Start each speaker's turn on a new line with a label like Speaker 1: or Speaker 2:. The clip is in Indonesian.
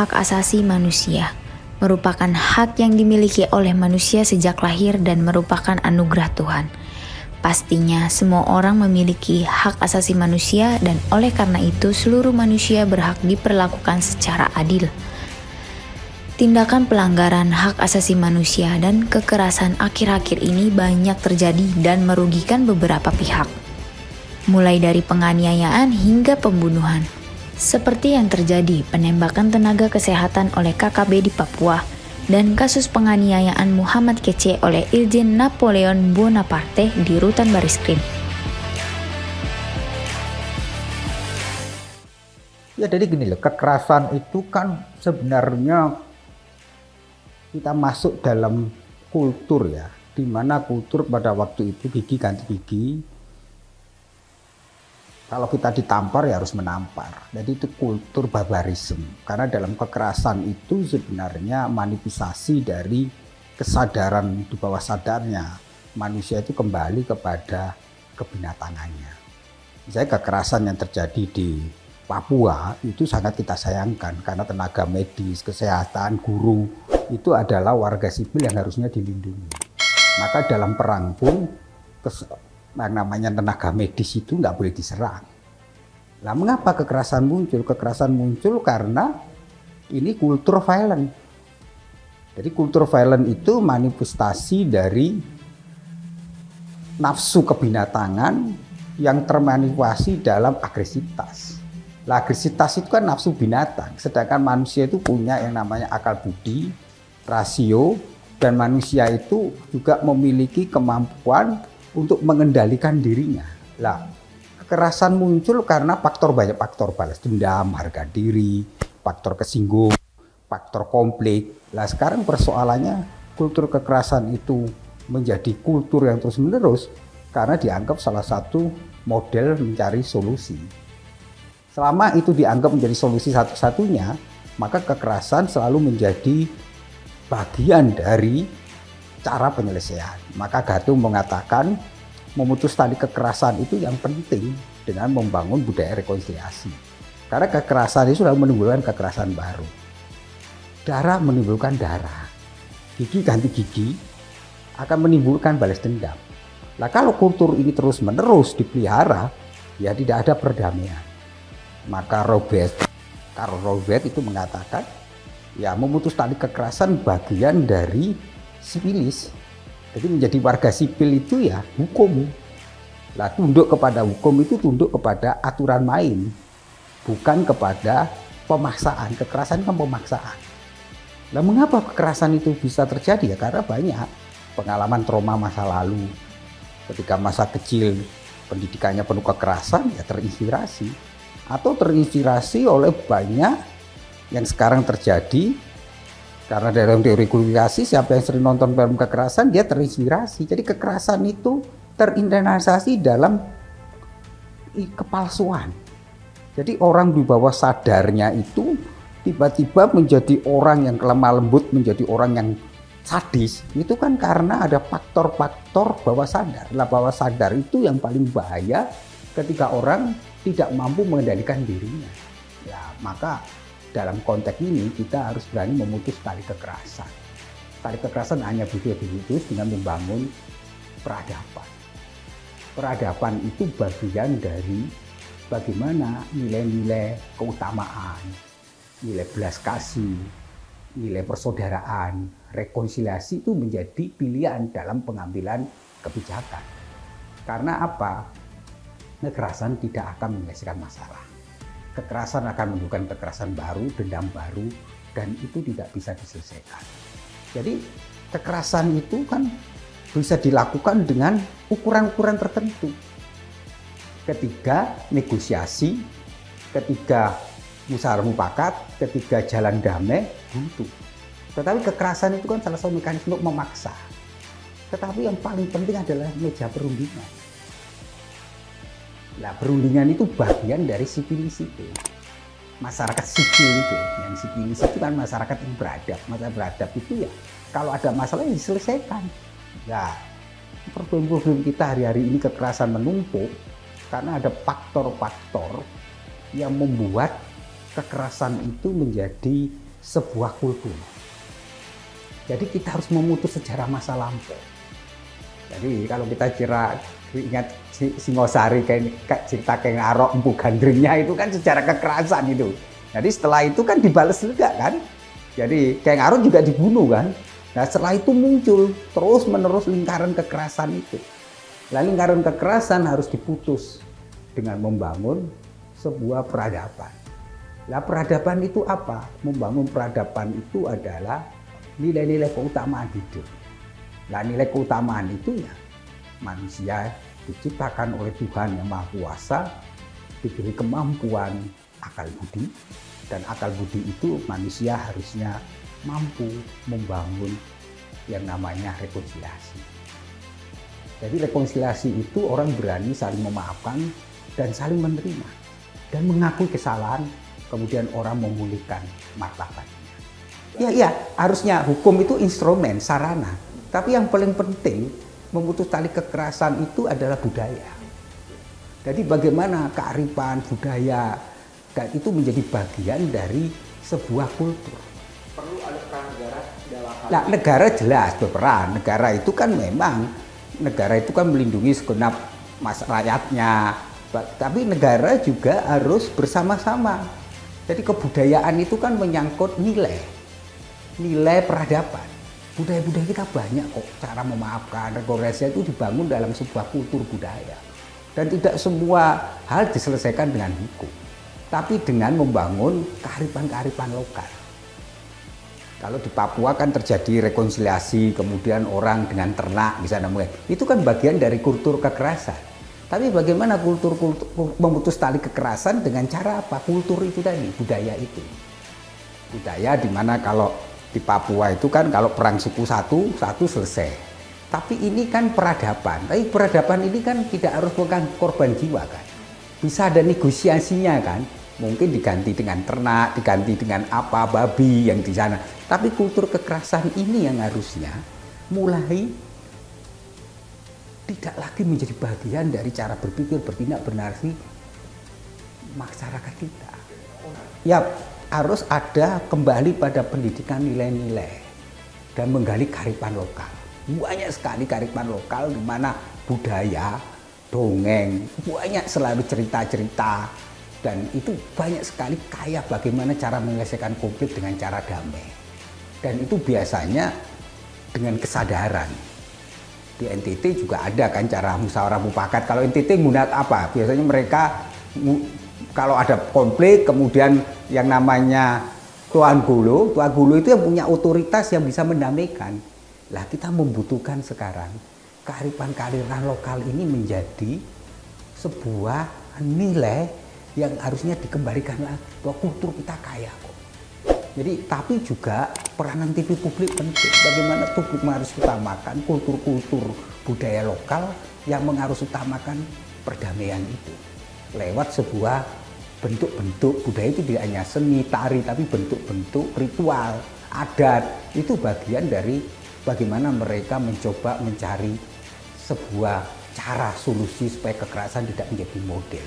Speaker 1: hak asasi manusia, merupakan hak yang dimiliki oleh manusia sejak lahir dan merupakan anugerah Tuhan. Pastinya semua orang memiliki hak asasi manusia dan oleh karena itu seluruh manusia berhak diperlakukan secara adil. Tindakan pelanggaran hak asasi manusia dan kekerasan akhir-akhir ini banyak terjadi dan merugikan beberapa pihak. Mulai dari penganiayaan hingga pembunuhan. Seperti yang terjadi penembakan tenaga kesehatan oleh KKB di Papua dan kasus penganiayaan Muhammad Kece oleh Irjen Napoleon Bonaparte di Rutan Bariskrim.
Speaker 2: Ya jadi gini loh, kekerasan itu kan sebenarnya kita masuk dalam kultur ya, di mana kultur pada waktu itu gigi ganti gigi. Kalau kita ditampar ya harus menampar. Jadi itu kultur barbarisme. Karena dalam kekerasan itu sebenarnya manifestasi dari kesadaran di bawah sadarnya. Manusia itu kembali kepada kebinatangannya. Misalnya kekerasan yang terjadi di Papua itu sangat kita sayangkan. Karena tenaga medis, kesehatan, guru itu adalah warga sipil yang harusnya dilindungi. Maka dalam perang pun yang namanya tenaga medis itu nggak boleh diserang. Nah, mengapa kekerasan muncul? Kekerasan muncul karena ini kultur violent. Jadi kultur violent itu manifestasi dari nafsu kebinatangan yang termanifestasi dalam agresivitas. Nah, agresivitas itu kan nafsu binatang, sedangkan manusia itu punya yang namanya akal budi, rasio, dan manusia itu juga memiliki kemampuan untuk mengendalikan dirinya. Lah, kekerasan muncul karena banyak faktor balas dendam, harga diri, faktor kesinggung, faktor konflik. Lah sekarang persoalannya kultur kekerasan itu menjadi kultur yang terus-menerus karena dianggap salah satu model mencari solusi. Selama itu dianggap menjadi solusi satu-satunya, maka kekerasan selalu menjadi bagian dari cara penyelesaian. Maka Gatung mengatakan memutus tali kekerasan itu yang penting dengan membangun budaya rekonsiliasi. Karena kekerasan itu selalu menimbulkan kekerasan baru. Darah menimbulkan darah. Gigi ganti gigi akan menimbulkan balas dendam. Nah kalau kultur ini terus-menerus dipelihara, ya tidak ada perdamaian. Maka Karl Robert itu mengatakan, ya memutus tali kekerasan bagian dari sivilis. Jadi menjadi warga sipil itu ya hukum. Lah tunduk kepada hukum itu tunduk kepada aturan main, bukan kepada pemaksaan. Kekerasan kan pemaksaan. Lah mengapa kekerasan itu bisa terjadi ya? Karena banyak pengalaman trauma masa lalu. Ketika masa kecil pendidikannya penuh kekerasan ya terinspirasi. Atau terinspirasi oleh banyak yang sekarang terjadi. Karena dalam teori komunikasi siapa yang sering nonton film kekerasan dia terinspirasi. Jadi kekerasan itu terinternalisasi dalam kepalsuan. Jadi orang di bawah sadarnya itu tiba-tiba menjadi orang yang lemah lembut, menjadi orang yang sadis. Itu kan karena ada faktor-faktor bawah sadar. Nah, bawah sadar itu yang paling bahaya ketika orang tidak mampu mengendalikan dirinya. Ya, maka dalam konteks ini kita harus berani memutus tali kekerasan. Tali kekerasan hanya bisa diputus dengan membangun peradaban. Peradaban itu bagian dari bagaimana nilai-nilai keutamaan, nilai belas kasih, nilai persaudaraan, rekonsiliasi itu menjadi pilihan dalam pengambilan kebijakan. Karena apa? Kekerasan tidak akan menyelesaikan masalah. Kekerasan akan menimbulkan kekerasan baru, dendam baru, dan itu tidak bisa diselesaikan. Jadi kekerasan itu kan bisa dilakukan dengan ukuran-ukuran tertentu. Ketika negosiasi, ketika musyawarah mufakat, ketika jalan damai, buntu. Tetapi kekerasan itu kan salah satu mekanisme untuk memaksa. Tetapi yang paling penting adalah meja perundingan. Nah, perundingan itu bagian dari sivilis itu. Masyarakat sipil itu, yang sivilis itu kan masyarakat yang beradab. Masyarakat beradab itu ya, kalau ada masalah ya diselesaikan. Nah, problem-problem kita hari-hari ini kekerasan menumpuk karena ada faktor-faktor yang membuat kekerasan itu menjadi sebuah kultur. Jadi kita harus memutus sejarah masa lampau. Jadi kalau kita ingat Singosari kayak cerita Keng Arok Empu Gandringnya itu kan sejarah kekerasan itu. Jadi setelah itu kan dibales juga kan. Jadi Keng Arok juga dibunuh kan. Nah setelah itu muncul terus menerus lingkaran kekerasan itu. Nah lingkaran kekerasan harus diputus dengan membangun sebuah peradaban. Nah peradaban itu apa? Membangun peradaban itu adalah nilai-nilai keutamaan hidup. Nah nilai keutamaan itu ya manusia diciptakan oleh Tuhan yang Maha Kuasa, diberi kemampuan akal budi, dan akal budi itu manusia harusnya mampu membangun yang namanya rekonsiliasi. Jadi rekonsiliasi itu orang berani saling memaafkan dan saling menerima dan mengakui kesalahan, kemudian orang memulihkan martabatnya. Ya, harusnya hukum itu instrumen, sarana. Tapi yang paling penting memutus tali kekerasan itu adalah budaya. Jadi bagaimana kearifan budaya itu menjadi bagian dari sebuah kultur.
Speaker 3: Perlu ada peran negara dalam hal
Speaker 2: Nah, negara jelas berperan. Negara itu kan melindungi segenap rakyatnya. Tapi negara juga harus bersama-sama. Jadi kebudayaan itu kan menyangkut nilai peradaban. Budaya-budaya kita banyak kok, cara memaafkan, rekonsiliasi itu dibangun dalam sebuah kultur budaya. Dan tidak semua hal diselesaikan dengan hukum, tapi dengan membangun kearifan-kearifan lokal. Kalau di Papua kan terjadi rekonsiliasi, kemudian orang dengan ternak di sana, itu kan bagian dari kultur kekerasan. Tapi bagaimana kultur memutus tali kekerasan dengan cara apa? Kultur itu tadi, budaya itu. Budaya di mana kalau di Papua itu kan kalau perang suku satu selesai. Tapi ini kan peradaban. Tapi peradaban ini kan tidak harus bukan korban jiwa kan. Bisa ada negosiasinya kan. Mungkin diganti dengan ternak, diganti dengan apa, babi yang di sana. Tapi kultur kekerasan ini yang harusnya mulai tidak lagi menjadi bagian dari cara berpikir, bertindak, bernarasi masyarakat kita. Ya, harus ada kembali pada pendidikan nilai-nilai dan menggali kearifan lokal. Banyak sekali kearifan lokal di mana budaya, dongeng, banyak selalu cerita-cerita, dan itu banyak sekali kaya bagaimana cara menyelesaikan konflik dengan cara damai. Dan itu biasanya dengan kesadaran. Di NTT juga ada kan cara musyawarah mufakat. Kalau NTT menggunakan apa? Biasanya mereka kalau ada konflik, kemudian yang namanya Tuan Gulu itu yang punya otoritas yang bisa mendamaikan. Lah kita membutuhkan sekarang kearifan-kearifan lokal ini menjadi sebuah nilai yang harusnya dikembalikan lagi. Bahwa kultur kita kaya kok. Jadi tapi juga peranan TV publik penting. Bagaimana publik harus utamakan kultur-kultur budaya lokal yang harus utamakan perdamaian itu. Lewat sebuah bentuk-bentuk budaya itu tidak hanya seni, tari, tapi bentuk-bentuk ritual, adat. Itu bagian dari bagaimana mereka mencoba mencari sebuah cara solusi supaya kekerasan tidak menjadi model.